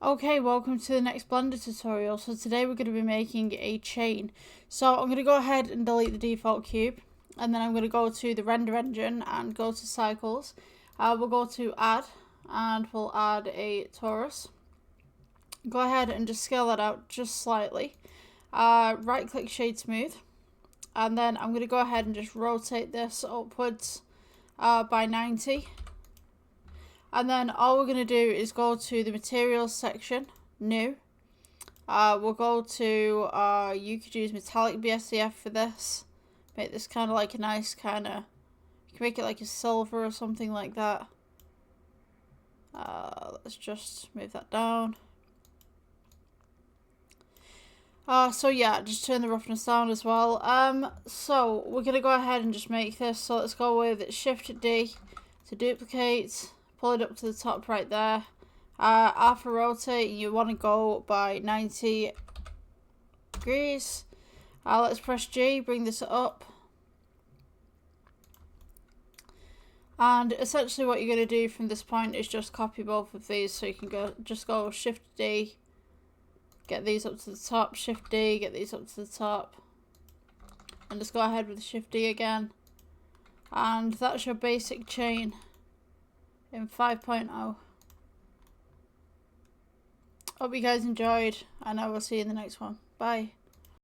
Okay, welcome to the next Blender tutorial. So today we're going to be making a chain. So I'm going to go ahead and delete the default cube, and then I'm going to go to the render engine and go to cycles. We'll go to add, and we'll add a torus. Go ahead and just scale that out just slightly. Right click shade smooth, and then I'm going to go ahead and just rotate this upwards by 90. And then all we're going to do is go to the materials section, new. We'll go to, you could use metallic BSDF for this. Make this kind of like a nice kind of, you can make it like a silver or something like that. Let's just move that down. So yeah, just turn the roughness down as well. So we're going to go ahead and just make this. So let's go with Shift D to duplicate. Pull it up to the top right there. After rotate, you want to go by 90 degrees. Let's press G, bring this up. And essentially what you're going to do from this point is just copy both of these. So you can go Shift D, get these up to the top, Shift D, get these up to the top. And just go ahead with Shift D again. And that's your basic chain in 5.0. Hope you guys enjoyed, and I will see you in the next one. Bye.